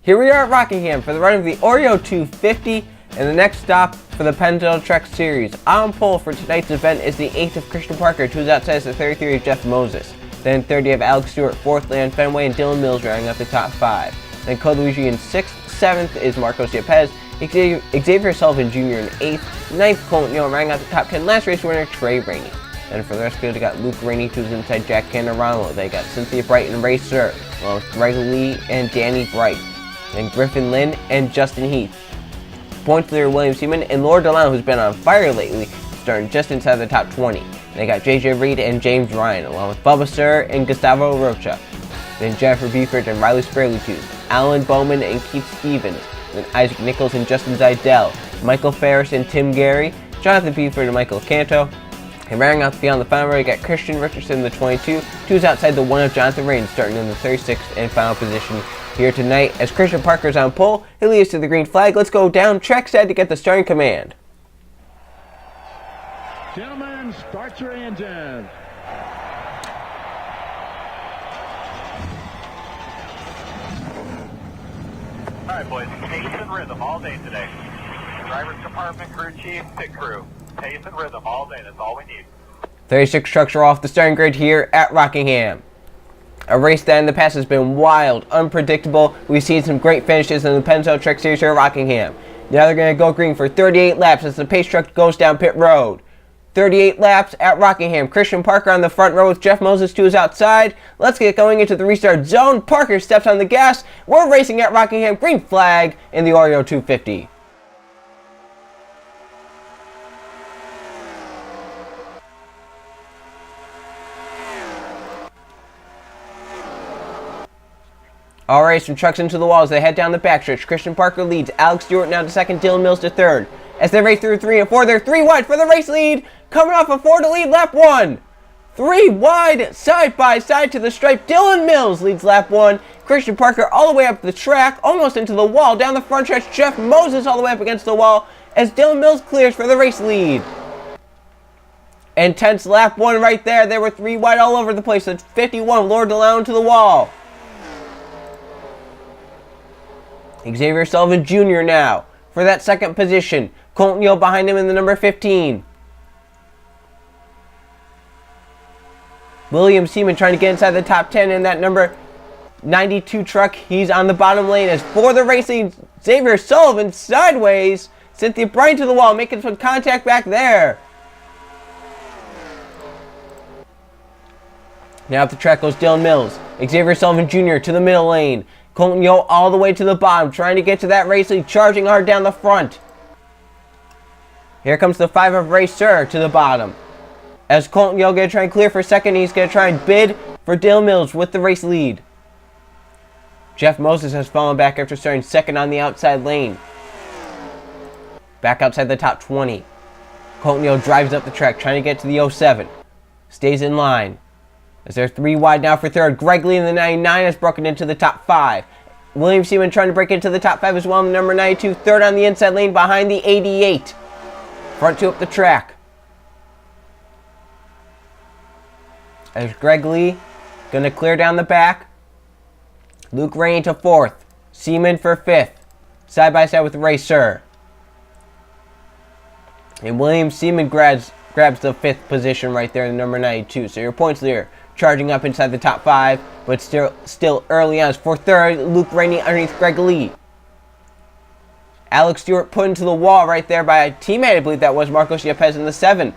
Here we are at Rockingham for the run of the Oreo 250 and the next stop for the Pennzoil Truck Series. On pole for tonight's event is the 8th of Christian Parker, 2's outside is the 33 of Jeff Moses. Then 30 of Alex Stewart, 4th Land Fenway, and Dylan Mills rounding up the top 5. Then Code Luigi in 6th, 7th is Marcos Yepez, Xavier Sullivan Jr. in 8th, 9th Colton Young rounding out the top 10, last race winner Trey Rainey. Then for the rest of it, they got Luke Rainey, 2's inside Jack Canarano. They got Cynthia Bright and Ray Sir, along with Greg Lee and Danny Bright. Then Griffin Lynn and Justin Heath. Points leader William Seaman and Laura Delano, who's been on fire lately, starting just inside the top 20. They got JJ Reed and James Ryan, along with Bubba Sir and Gustavo Rocha. Then Jennifer Beeford and Riley Spraley, Alan Bowman and Keith Stevens. Then Isaac Nichols and Justin Zidell. Michael Ferris and Tim Gary. Jonathan Beeford and Michael Canto. And rounding out beyond the final row, you got Christian Richardson in the 22. 2's outside the 1 of Jonathan Rains, starting in the 36th and final position here tonight. As Christian Parker's on pole, he'll lead us to the green flag. Let's go down trackside to get the starting command. Gentlemen, start your engines. All right, boys, pace and rhythm all day today. Driver's department, crew chief, pit crew. Pace and rhythm all day, that's all we need. 36 trucks are off the starting grid here at Rockingham. A race that in the past has been wild, unpredictable. We've seen some great finishes in the Pennzoil Truck Series here at Rockingham. Now they're going to go green for 38 laps as the pace truck goes down pit road. 38 laps at Rockingham. Christian Parker on the front row with Jeff Moses to his outside. Let's get going into the restart zone. Parker steps on the gas. We're racing at Rockingham. Green flag in the Oreo 250. Alright, some trucks into the wall as they head down the backstretch. Christian Parker leads. Alex Stewart now to second. Dylan Mills to third. As they race through 3 and 4, they're 3 wide for the race lead. Coming off a 4 to lead lap 1. 3 wide, side by side to the stripe. Dylan Mills leads lap 1. Christian Parker all the way up the track, almost into the wall. Down the front stretch, Jeff Moses all the way up against the wall as Dylan Mills clears for the race lead. Intense lap 1 right there. They were 3 wide all over the place. It's 51, Lord Delano to the wall. Xavier Sullivan Jr. now for that second position. Colton Yo behind him in the number 15. William Seaman trying to get inside the top 10 in that number 92 truck. He's on the bottom lane as for the racing Xavier Sullivan sideways. Cynthia Bright to the wall, making some contact back there. Now up the track goes Dylan Mills. Xavier Sullivan Jr. to the middle lane. Colton Yo all the way to the bottom, trying to get to that race lead, charging hard down the front. Here comes the 5 of Ray Sir to the bottom. As Colton Yo going to try and clear for second, he's going to try and bid for Dylan Mills with the race lead. Jeff Moses has fallen back after starting second on the outside lane. Back outside the top 20. Colton Yo drives up the track, trying to get to the 07. Stays in line. As they're 3 wide now for third. Greg Lee in the 99 has broken into the top 5. William Seaman trying to break into the top 5 as well in the number 92. Third on the inside lane behind the 88. Front 2 up the track. As Greg Lee going to clear down the back. Luke Rainey to 4th. Seaman for 5th. Side by side with Ray Sir. And William Seaman grabs the 5th position right there in the number 92. So your points leader charging up inside the top 5, but still early on. For third, Luke Rainey underneath Greg Lee. Alex Stewart put into the wall right there by a teammate, I believe that was Marcos Yepez in the 7.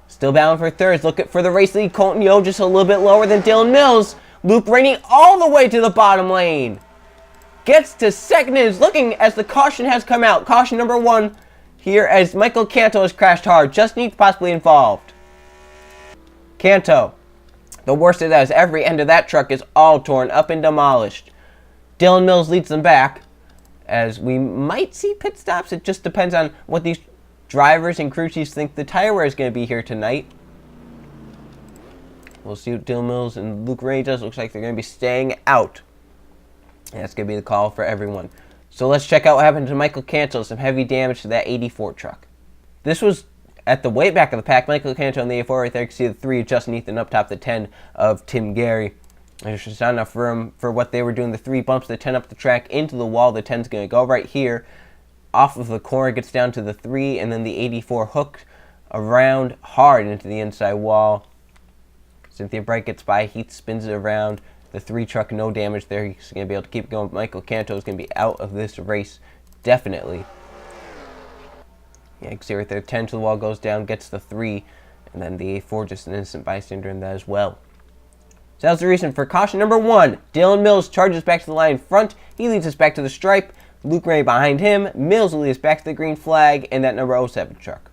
Still battling for thirds. Looking for the race lead. Colton Yo just a little bit lower than Dylan Mills. Luke Rainey all the way to the bottom lane. Gets to second and is looking as the caution has come out. Caution number 1 here as Michael Canto has crashed hard. Just needs possibly involved. Canto. The worst of that is every end of that truck is all torn up and demolished. Dylan Mills leads them back as we might see pit stops. It just depends on what these drivers and crew chiefs think the tire wear is going to be here tonight. We'll see what Dylan Mills and Luke Rainey does. Looks like they're going to be staying out. And that's going to be the call for everyone. So let's check out what happened to Michael Canto. Some heavy damage to that 84 truck. This was at the way back of the pack. Michael Canto on the 84 right there. You can see the 3 of Justin Ethan up top, the 10 of Tim Gary. There's just not enough room for what they were doing. The 3 bumps the 10 up the track into the wall. The 10's going to go right here. Off of the corner, gets down to the 3, and then the 84 hooked around hard into the inside wall. Cynthia Bright gets by. Heath spins it around. The 3 truck, no damage there. He's going to be able to keep going. Michael Canto is going to be out of this race, definitely. Yeah, you can see right there, 10 to the wall, goes down, gets the 3, and then the A4 just an innocent bystander in that as well. So that's the reason for caution number 1. Dylan Mills charges back to the line in front. He leads us back to the stripe. Luke Ray behind him. Mills will lead us back to the green flag and that number 07 truck.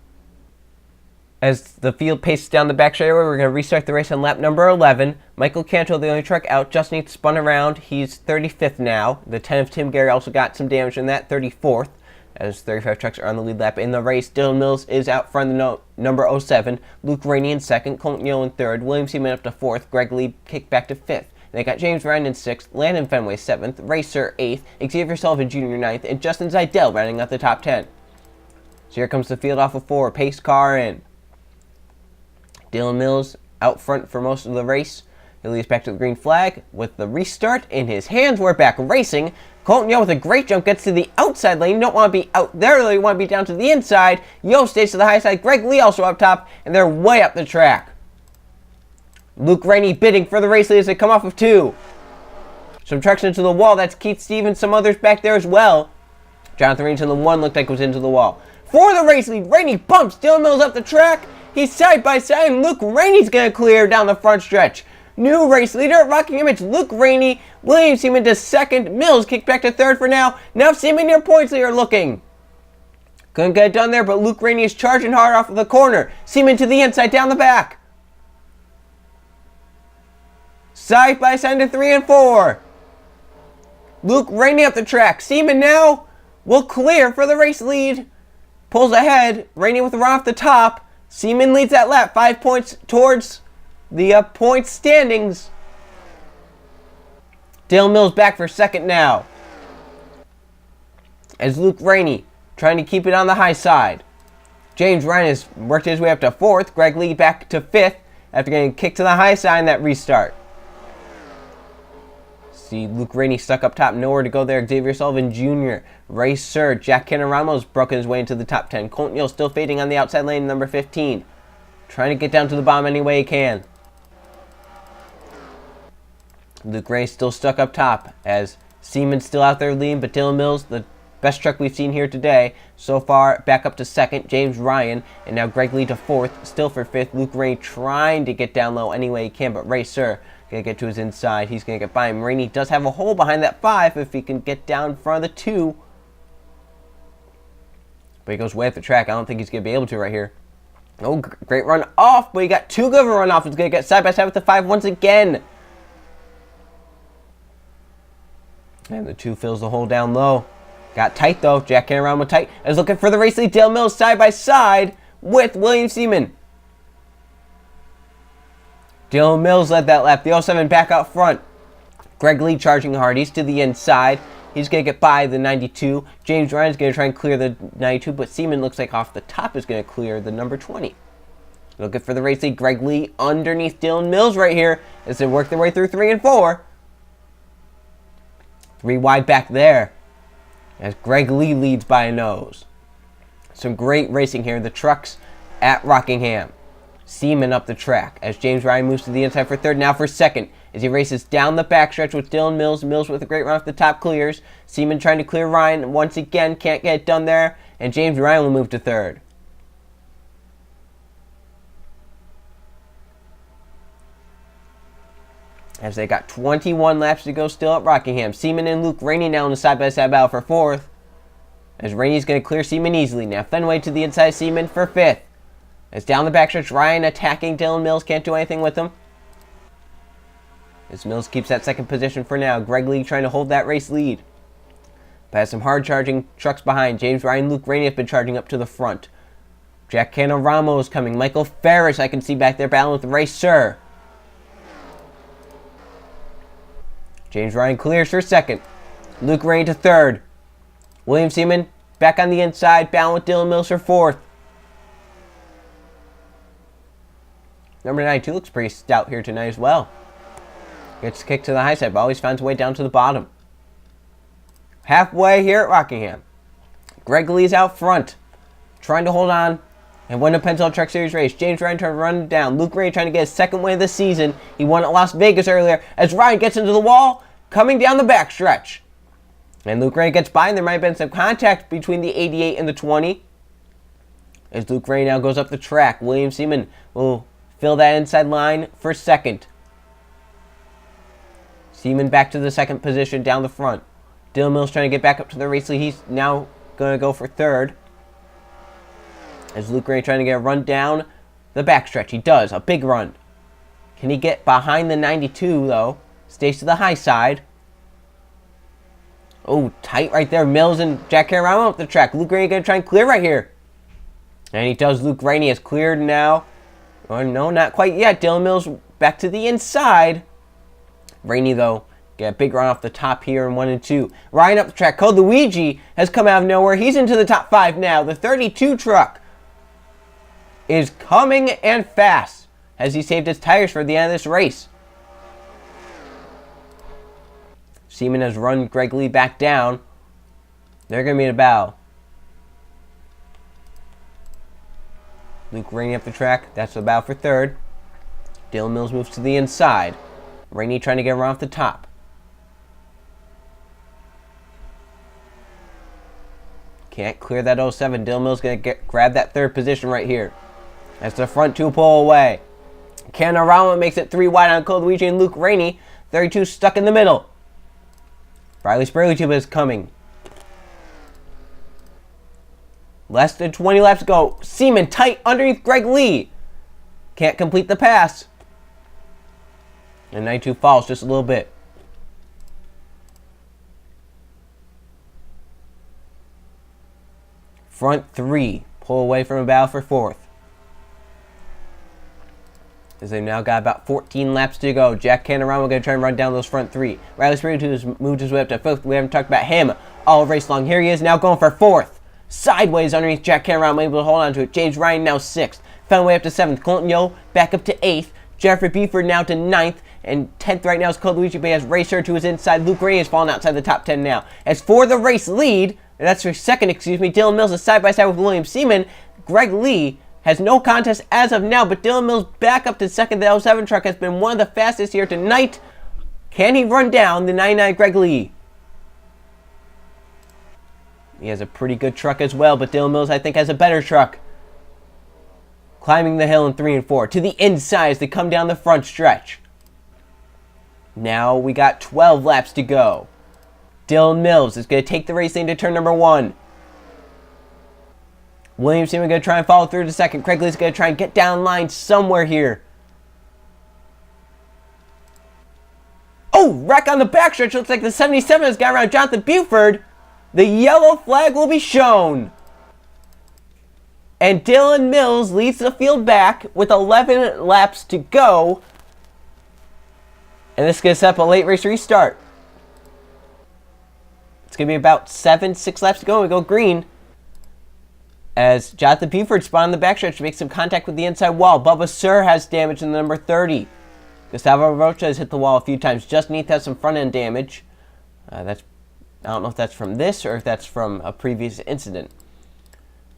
As the field paces down the back straightaway, we're going to restart the race on lap number 11. Michael Canto, the only truck out. Justin Heath spun around. He's 35th now. The 10 of Tim Gary also got some damage in that, 34th. As 35 trucks are on the lead lap in the race. Dylan Mills is out front, the number 07. Luke Rainey in second. Colton Yeo in third. William Seaman up to fourth. Greg Lee kicked back to fifth. They got James Ryan in 6th, Landon Fenway 7th, Racer 8th, Xavier Sullivan Jr. 9th, and Justin Zidell rounding out the top 10. So here comes the field off of 4, pace car in. Dylan Mills out front for most of the race. He'll lead us back to the green flag with the restart in his hands. We're back racing. Colton Yeo with a great jump gets to the outside lane. You don't want to be out there, you want to be down to the inside. Yeo stays to the high side. Greg Lee also up top, and they're way up the track. Luke Rainey bidding for the race lead as they come off of 2. Some trucks into the wall. That's Keith Stevens. Some others back there as well. Jonathan Raines in the 1 looked like it was into the wall. For the race lead, Rainey bumps Dylan Mills up the track. He's side by side, and Luke Rainey's going to clear down the front stretch. New race leader at Rockingham, it's Luke Rainey. William Seaman to 2nd. Mills kicked back to 3rd for now. Now Seaman near points leader looking. Couldn't get it done there, but Luke Rainey is charging hard off of the corner. Seaman to the inside, down the back. Side by side to 3 and 4. Luke Rainey up the track. Seaman now will clear for the race lead. Pulls ahead. Rainey with the run off the top. Seaman leads that lap. 5 points towards the points standings. Dylan Mills back for 2nd now. As Luke Rainey trying to keep it on the high side. James Ryan has worked his way up to 4th. Greg Lee back to 5th after getting kicked to the high side in that restart. See Luke Rainey stuck up top, nowhere to go there. Xavier Sullivan Jr., Racer, Jack Kenner Ramos broken his way into the top 10. Colton Yeo still fading on the outside lane, number 15. Trying to get down to the bottom any way he can. Luke Rainey still stuck up top as Seaman's still out there leading, but Dylan Mills, the best truck we've seen here today, so far back up to 2nd. James Ryan, and now Greg Lee to 4th, still for 5th. Luke Rainey trying to get down low any way he can, but Racer going to get to his inside. He's going to get by him. Rainey does have a hole behind that 5 if he can get down in front of the 2. But he goes way up the track. I don't think he's going to be able to right here. Oh, great run off, but he got too good of a run off. He's going to get side by side with the 5 once again. And the 2 fills the hole down low. Got tight though. Jack Kenner around with tight. Is looking for the race lead. Dale Mills side by side with William Seaman. Dylan Mills led that lap. The 07 back out front. Greg Lee charging hard. He's to the inside. He's going to get by the 92. James Ryan's going to try and clear the 92, but Seaman looks like off the top is going to clear the number 20. Looking for the race lead. Greg Lee underneath Dylan Mills right here as they work their way through 3 and 4. 3 wide back there as Greg Lee leads by a nose. Some great racing here. The trucks at Rockingham. Seaman up the track as James Ryan moves to the inside for 3rd, now for 2nd as he races down the backstretch with Dylan Mills. Mills with a great run off the top clears. Seaman trying to clear Ryan once again, can't get it done there, and James Ryan will move to 3rd. As they got 21 laps to go still at Rockingham. Seaman and Luke Rainey now in the side-by-side battle for 4th. As Rainey's going to clear Seaman easily. Now Fenway to the inside, Seaman for 5th. As down the backstretch, Ryan attacking Dylan Mills, can't do anything with him. As Mills keeps that 2nd position for now. Greg Lee trying to hold that race lead. But has some hard charging trucks behind. James Ryan, Luke Rainey have been charging up to the front. Jack Canner Ramos coming. Michael Ferris I can see back there battling with the Racer. James Ryan clears for 2nd. Luke Rainey to 3rd. William Seaman back on the inside, battling with Dylan Mills for 4th. Number 92 looks pretty stout here tonight as well. Gets kicked to the high side, but always finds a way down to the bottom. Halfway here at Rockingham. Greg Lee's out front, trying to hold on and win a Pennzoil Truck Series race. James Ryan trying to run down. Luke Ray trying to get his second win of the season. He won at Las Vegas earlier as Ryan gets into the wall, coming down the backstretch. And Luke Ray gets by, and there might have been some contact between the 88 and the 20. As Luke Ray now goes up the track, William Seaman will fill that inside line for second. Seaman back to the second position down the front. Dylan Mills trying to get back up to the race lead. He's now going to go for third. As Luke Ray trying to get a run down the backstretch. He does. A big run. Can he get behind the 92, though? Stays to the high side. Oh, tight right there. Mills and Jack Caramano up the track. Luke Rainey going to try and clear right here. And he does. Luke Rainey has cleared now. Oh, no, not quite yet. Dylan Mills back to the inside. Rainey, though, get a big run off the top here in 1 and 2. Ryan up the track. Code Luigi has come out of nowhere. He's into the top 5 now. The 32 truck is coming and fast as he saved his tires for the end of this race. Seaman has run Greg Lee back down. They're going to be in a battle. Luke Rainey up the track. That's the battle for third. Dylan Mills moves to the inside. Rainey trying to get around off the top. Can't clear that 07. Dylan Mills going to grab that third position right here. As the front two pull away. Canorama makes it 3 wide on Cole Luigi and Luke Rainey. 32 stuck in the middle. Riley Spurley is coming. Less than 20 laps to go. Seaman tight underneath Greg Lee. Can't complete the pass. And 92 falls just a little bit. Front 3 pull away from a battle for fourth. As they've now got about 14 laps to go. Jack Canorama going to try and run down those front 3. Riley Spurley has moved his way up to fifth. We haven't talked about him all race long. Here he is now going for fourth. Sideways underneath Jack Canorama, able to hold on to it. James Ryan now 6th. Found way up to 7th. Colton Yo back up to 8th. Jeffrey Beeford now to 9th. And 10th right now is Cole Luigi, but he has Racer to his inside. Luke Ray has fallen outside the top 10 now. As for the race lead, that's for second, Dylan Mills is side by side with William Seaman. Greg Lee has no contest as of now, but Dylan Mills back up to second. The 07 truck has been one of the fastest here tonight. Can he run down the 99 Greg Lee? He has a pretty good truck as well, but Dylan Mills, I think, has a better truck. Climbing the hill in 3 and 4. To the inside as they come down the front stretch. Now we got 12 laps to go. Dylan Mills is going to take the race into turn number 1. William Seaman going to try and follow through to second. Craig Lee's going to try and get down line somewhere here. Oh, wreck on the backstretch. Looks like the 77 has got around Jonathan Buford. The yellow flag will be shown. And Dylan Mills leads the field back with 11 laps to go. And this is going to set up a late race restart. It's going to be about 6 laps to go. We go green. As Jonathan Buford spun on the backstretch to make some contact with the inside wall. Bubba Sir has damage in the number 30. Gustavo Rocha has hit the wall a few times. Just Neath has some front end damage. I don't know if that's from this or if that's from a previous incident.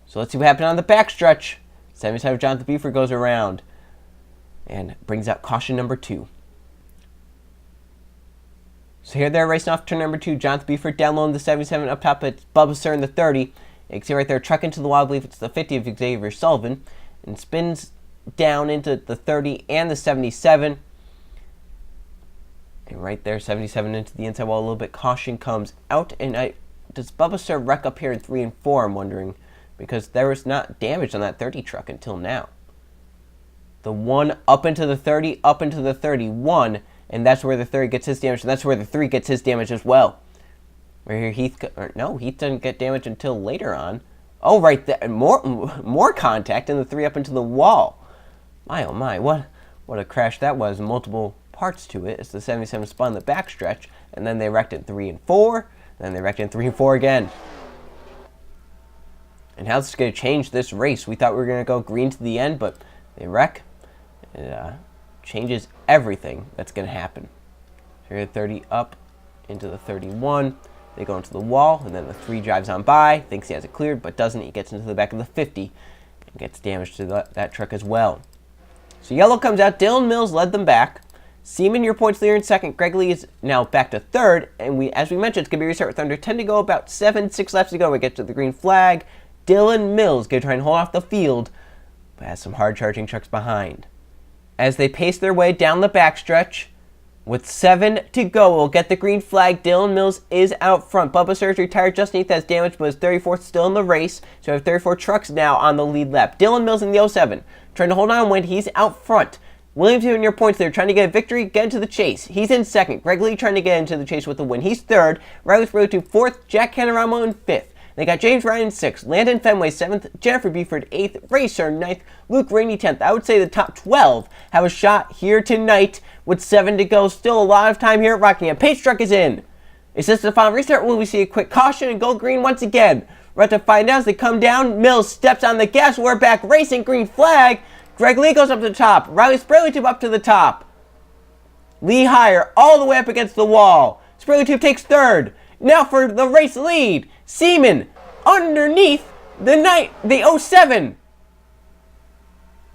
So let's see what happened on the backstretch. 77 Jonathan Buford goes around and brings out caution number 2. So here they're racing off turn number 2. Jonathan Buford down low in the 77. Up top it's Bubba Sir in the 30. You can see right there, truck into the wall. I believe it's the 50 of Xavier Sullivan. And spins down into the 30 and the 77. And right there, 77 into the inside wall a little bit. Caution comes out. And does Bubba Sir wreck up here in 3 and 4, I'm wondering? Because there was not damage on that 30 truck until now. The 1 up into the 30, up into the 31. And that's where the 30 gets his damage. And that's where the 3 gets his damage as well. Right here, Heath doesn't get damage until later on. Oh, right there, more contact, and the 3 up into the wall. My oh my, what a crash that was. Multiple parts to it. As the 77 spun the backstretch, and then they wrecked in 3 and 4, and then they wrecked in 3 and 4 again. And how this is going to change this race? We thought we were going to go green to the end, but they wreck. It changes everything that's going to happen. Here, 30 up into the 31. They go into the wall, and then the 3 drives on by. Thinks he has it cleared, but doesn't. He gets into the back of the 50 and gets damage to that truck as well. So yellow comes out. Dylan Mills led them back. Seaman, your points leader in second. Greg Lee is now back to third. And as we mentioned, it's going to be restart with under 10 to go. About 6 laps to go. We get to the green flag. Dylan Mills going to try and hold off the field, but has some hard-charging trucks behind. As they pace their way down the backstretch, with 7 to go, we'll get the green flag. Dylan Mills is out front. Bubba Surge retired just underneath has damage, but is 34th still in the race. So we have 34 trucks now on the lead lap. Dylan Mills in the 07, trying to hold on and win. He's out front. Williams in your points there, trying to get a victory, get into the chase. He's in second. Greg Lee trying to get into the chase with the win. He's third. Riley Spurley to fourth. Jack Canaramo in fifth. They got James Ryan in 6th, Landon Fenway 7th, Jennifer Buford 8th, Racer 9th, Luke Rainey 10th. I would say the top 12 have a shot here tonight with 7 to go. Still a lot of time here at Rockingham. Pace truck is in. Is this the final restart? Will we see a quick caution and go green once again? We're about to find out as they come down. Mills steps on the gas. We're back racing. Green flag. Greg Lee goes up to the top. Riley Spurley Tube up to the top. Lee higher all the way up against the wall. Spurley Tube takes third. Now for the race lead. Seaman underneath the 07.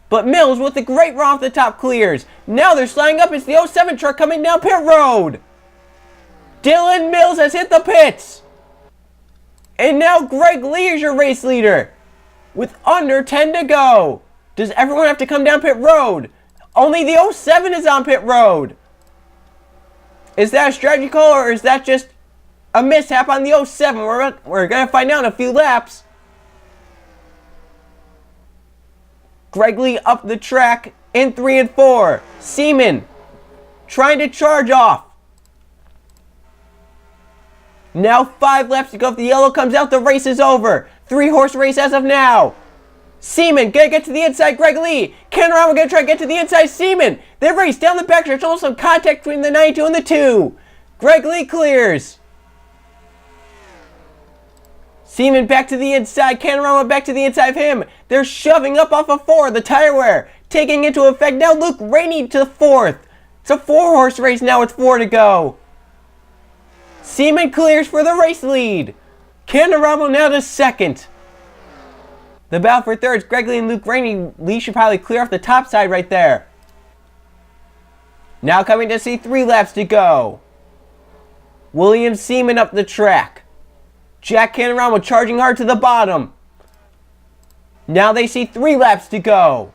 But Mills with the great run off the top clears. Now they're sliding up. It's the 07 truck coming down pit road. Dylan Mills has hit the pits. And now Greg Lee is your race leader with under 10 to go. Does everyone have to come down pit road? Only the 07 is on pit road. Is that a strategy call or is that just a mishap on the 07? We're going to find out in a few laps. Greg Lee up the track in 3 and 4. Seaman trying to charge off. Now 5 laps to go. If the yellow comes out, the race is over. 3-horse race as of now. Seaman gonna get to the inside. Greg Lee. Canarama gonna try to get to the inside. Seaman. They race down the backstretch. Almost some contact between the 92 and the 2. Greg Lee clears. Seaman back to the inside. Canarama back to the inside of him. They're shoving up off of 4. The tire wear taking into effect. Now Luke Rainey to 4th. It's a 4-horse race now with 4 to go. Seaman clears for the race lead. Canarama now to 2nd. The battle for 3rds. Greg Lee and Luke Rainey. Lee should probably clear off the top side right there. Now coming to see 3 laps to go. William Seaman up the track. Jack Canarama charging hard to the bottom. Now they see 3 laps to go.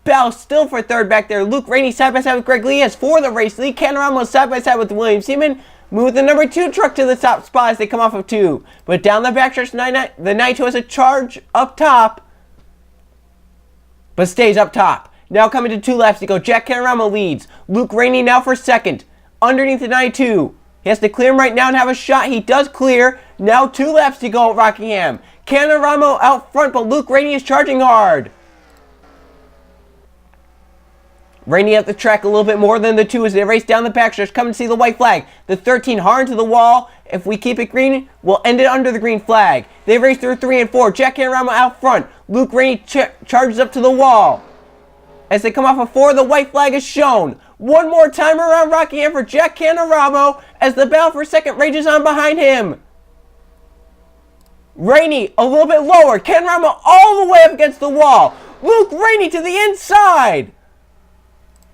Bell still for 3rd back there. Luke Rainey side by side with Greg Lee as for the race lead. Canarama side by side with William Seaman. Move the number 2 truck to the top spot as they come off of 2. But down the backstretch, the 92 has a charge up top. But stays up top. Now coming to 2 laps to go. Jack Canarama leads. Luke Rainey now for 2nd. Underneath the 92. He has to clear him right now and have a shot. He does clear. Now 2 laps to go at Rockingham. Canarama out front, but Luke Rainey is charging hard. Rainey up the track a little bit more than the 2 as they race down the backstretch. Come and see the white flag. The 13 hard to the wall. If we keep it green, we'll end it under the green flag. They race through 3 and 4. Jack Canarama out front. Luke Rainey charges up to the wall. As they come off of 4, the white flag is shown. One more time around Rockingham for Jack Canarama as the battle for 2nd rages on behind him. Rainey a little bit lower. Canarama all the way up against the wall. Luke Rainey to the inside.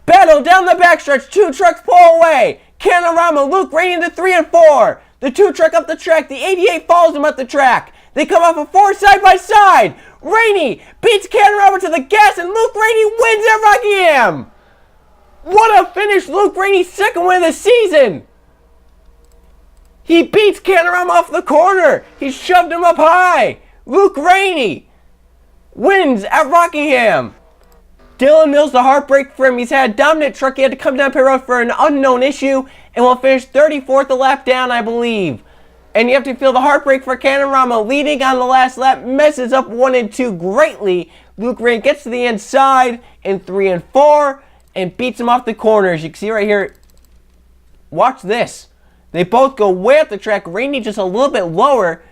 Battle down the backstretch. 2 trucks pull away. Canarama, Luke Rainey into 3 and 4. The 2 truck up the track. The 88 follows him up the track. They come off of 4 side by side. Rainey beats Canarama to the gas and Luke Rainey wins at Rockingham. What a finish. Luke Rainey's 2nd win of the season. He beats Canarama off the corner. He shoved him up high. Luke Rainey wins at Rockingham. Dylan Mills, the heartbreak for him. He's had a dominant truck. He had to come down pit road for an unknown issue and will finish 34th a lap down, I believe. And you have to feel the heartbreak for Canarama leading on the last lap. Messes up 1 and 2 greatly. Luke Rainey gets to the inside in 3 and 4 and beats him off the corners. You can see right here. Watch this. They both go way up the track. Rainey just a little bit lower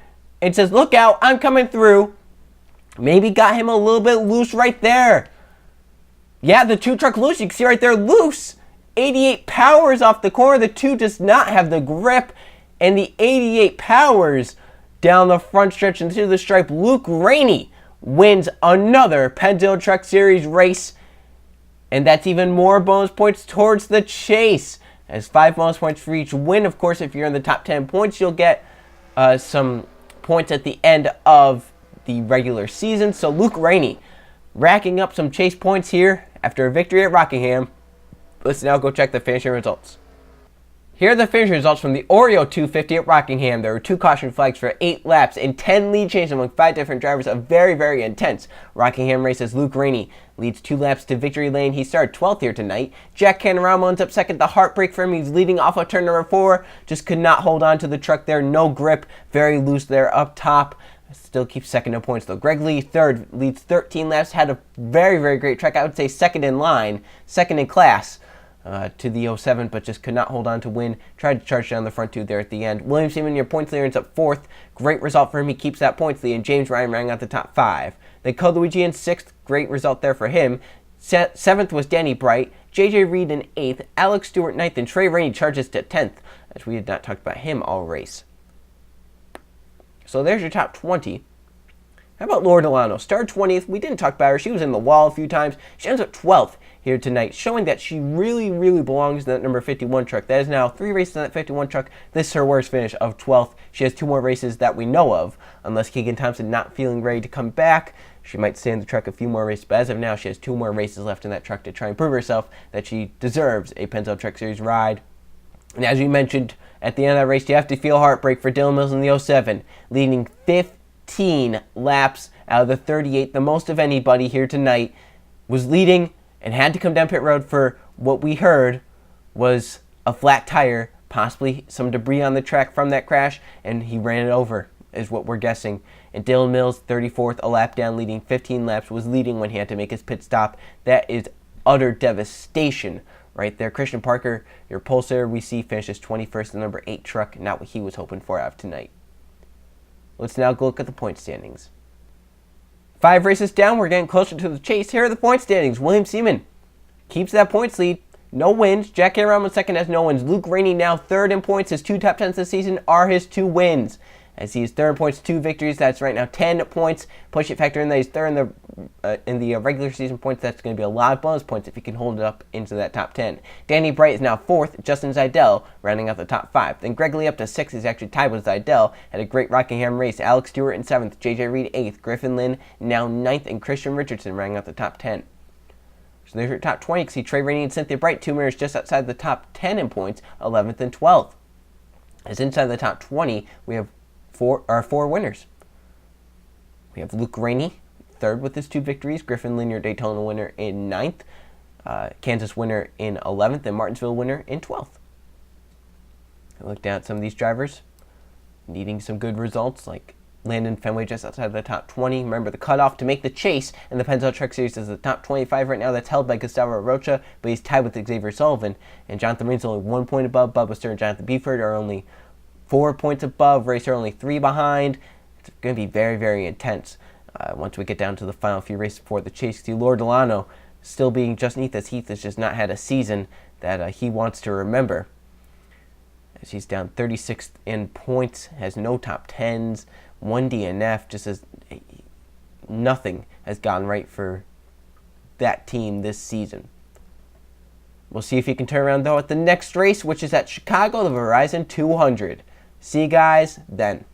and says, look out, I'm coming through. Maybe got him a little bit loose right there. Yeah, the 2 truck loose. You can see right there, loose 88 powers off the corner. The 2 does not have the grip. And the 88 powers down the front stretch into the stripe. Luke Rainey wins another Pennzoil Truck Series race. And that's even more bonus points towards the chase. As 5 bonus points for each win. Of course, if you're in the top 10 points, you'll get some points at the end of the regular season. So Luke Rainey racking up some chase points here after a victory at Rockingham. Let's now go check the finishing results. Here are the finishing results from the Oreo 250 at Rockingham. There were 2 caution flags for 8 laps and 10 lead changes among 5 different drivers. A very, very intense Rockingham race as Luke Rainey leads 2 laps to victory lane. He started 12th here tonight. Jack Canaramo ends up second. The heartbreak for him. He's leading off of turn number 4. Just could not hold on to the truck there. No grip. Very loose there up top. Still keeps second in points though. Greg Lee, third, leads 13 laps. Had a very, very great track. I would say second in line, second in class. To the 07, but just could not hold on to win. Tried to charge down the front 2 there at the end. William Seaman, your points leader, ends up 4th. Great result for him. He keeps that points lead. And James Ryan rounding out the top 5. Then Code Luigi in 6th. Great result there for him. 7th was Danny Bright. JJ Reed in 8th. Alex Stewart 9th. And Trey Rainey charges to 10th, as we had not talked about him all race. So there's your top 20. How about Laura Delano? Started 20th. We didn't talk about her. She was in the wall a few times. She ends up 12th here tonight, showing that she really, really belongs in that number 51 truck. That is now 3 races in that 51 truck. This is her worst finish of 12th. She has 2 more races that we know of, unless Keegan Thompson not feeling ready to come back. She might stay in the truck a few more races, but as of now, she has 2 more races left in that truck to try and prove herself that she deserves a Pennzoil Truck Series ride. And as we mentioned, at the end of that race, you have to feel heartbreak for Dylan Mills in the 07, leading 15 laps out of the 38, the most of anybody here tonight, was leading and had to come down pit road for what we heard was a flat tire, possibly some debris on the track from that crash, and he ran it over, is what we're guessing. And Dylan Mills, 34th, a lap down, leading 15 laps, was leading when he had to make his pit stop. That is utter devastation right there. Christian Parker, your pulsator, we see finishes 21st, the number 8 truck, not what he was hoping for out of tonight. Let's now go look at the point standings. 5 races down, we're getting closer to the chase. Here are the point standings. William Seaman keeps that points lead. No wins. Jack Aram second has no wins. Luke Rainey now 3rd in points. His 2 top 10s this season are his 2 wins. As he is 3rd in points, 2 victories. That's right now 10 points. Push it factor in that he's 3rd in the regular season points. That's going to be a lot of bonus points if he can hold it up into that top 10. Danny Bright is now 4th. Justin Zidell rounding out the top 5. Then Greg Lee up to 6th. He's actually tied with Zidell. Had a great Rockingham race. Alex Stewart in 7th. JJ Reed 8th. Griffin Lynn now 9th. And Christian Richardson rounding out the top 10. So there's your top 20. You can see Trey Rainey and Cynthia Bright, 2 mirrors just outside the top 10 in points, 11th and 12th. As inside the top 20, we have 4 winners. We have Luke Rainey, 3rd with his 2 victories. Griffin Lynn, your Daytona winner, in 9th. Kansas winner in 11th. And Martinsville winner in 12th. I look down at some of these drivers needing some good results, like Landon Fenway just outside the top 20. Remember, the cutoff to make the chase in the Pennzoil Truck Series is the top 25 right now. That's held by Gustavo Rocha, but he's tied with Xavier Sullivan. And Jonathan Reed's only 1 point above. Bubba Stern and Jonathan Beeford are only 4 points above. Racer only 3 behind. It's going to be very, very intense once we get down to the final few races before the chase. See, Lord Delano still being just Heath, as Heath has just not had a season that he wants to remember. As he's down 36th in points, has no top 10s. 1 DNF, just as nothing has gone right for that team this season. We'll see if he can turn around, though, at the next race, which is at Chicago, the Verizon 200. See you guys then.